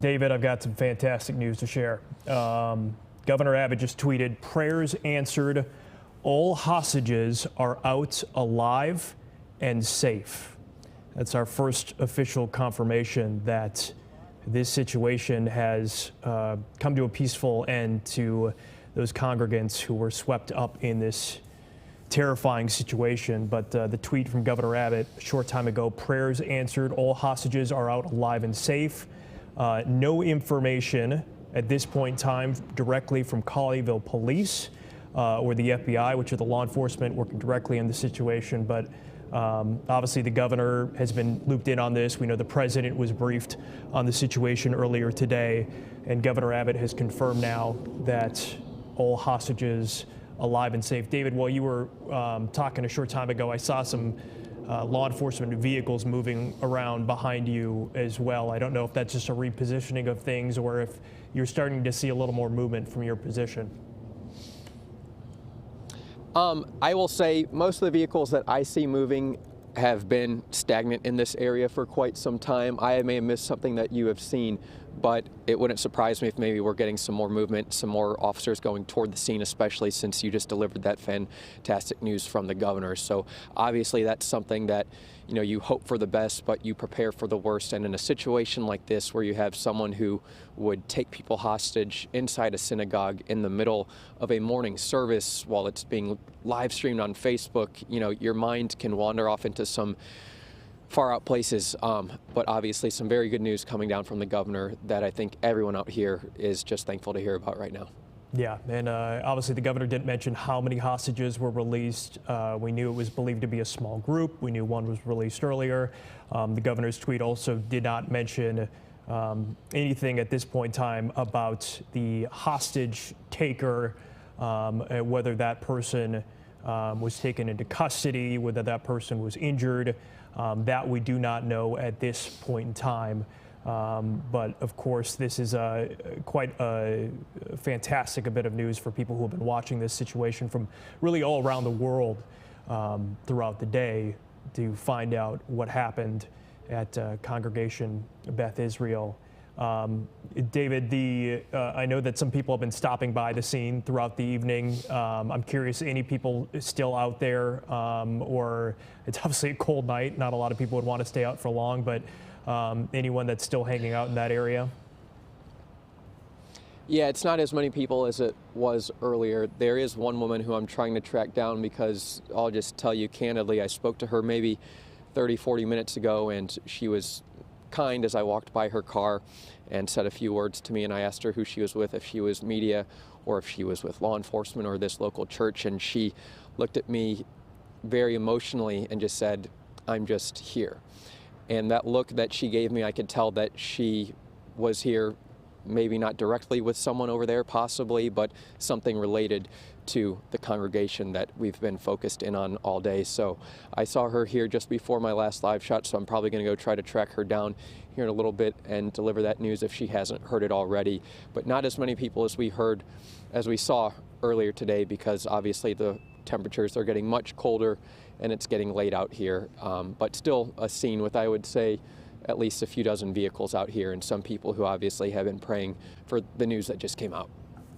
David, I've got some fantastic news to share. Governor Abbott just tweeted, "Prayers answered. All hostages are out alive and safe." That's our first official confirmation that this situation has come to a peaceful end to those congregants who were swept up in this terrifying situation. But the tweet from Governor Abbott a short time ago, "Prayers answered. All hostages are out alive and safe." No information at this point in time directly from Colleyville Police or the FBI, which are the law enforcement working directly in the situation. But obviously the governor has been looped in on this. We know the president was briefed on the situation earlier today, and Governor Abbott has confirmed now that all hostages alive and safe. David, while you were talking a short time ago, I saw some law enforcement vehicles moving around behind you as well. I don't know if that's just a repositioning of things or if you're starting to see a little more movement from your position. I will say most of the vehicles that I see moving have been stagnant in this area for quite some time. I may have missed something that you have seen, but it wouldn't surprise me if maybe we're getting some more movement, some more officers going toward the scene, especially since you just delivered that fantastic news from the governor. So obviously that's something that, you know, you hope for the best, but you prepare for the worst. And in a situation like this, where you have someone who would take people hostage inside a synagogue in the middle of a morning service while it's being live streamed on Facebook, you know, your mind can wander off into some far out places, but obviously some very good news coming down from the governor that I think everyone out here is just thankful to hear about right now. Yeah, and obviously the governor didn't mention how many hostages were released. We knew it was believed to be a small group. We knew one was released earlier. The governor's tweet also did not mention anything at this point in time about the hostage taker, whether that person was taken into custody, whether that person was injured. That we do not know at this point in time. But of course, this is quite a fantastic bit of news for people who have been watching this situation from really all around the world throughout the day to find out what happened at Congregation Beth Israel. David, I know that some people have been stopping by the scene throughout the evening. I'm curious, any people still out there, or it's obviously a cold night. Not a lot of people would want to stay out for long, but anyone that's still hanging out in that area? Yeah, it's not as many people as it was earlier. There is one woman who I'm trying to track down because I'll just tell you candidly, I spoke to her maybe 30, 40 minutes ago, and she was kind as I walked by her car and said a few words to me, and I asked her who she was with, if she was media or if she was with law enforcement or this local church, and she looked at me very emotionally and just said, "I'm just here." And that look that she gave me, I could tell that she was here maybe not directly with someone over there possibly, but something related to the congregation that we've been focused in on all day. So I saw her here just before my last live shot, so I'm probably going to go try to track her down here in a little bit and deliver that news if she hasn't heard it already. But not as many people as we saw earlier today, because obviously the temperatures are getting much colder and it's getting late out here. But still a scene with, I would say, at least a few dozen vehicles out here, and some people who obviously have been praying for the news that just came out.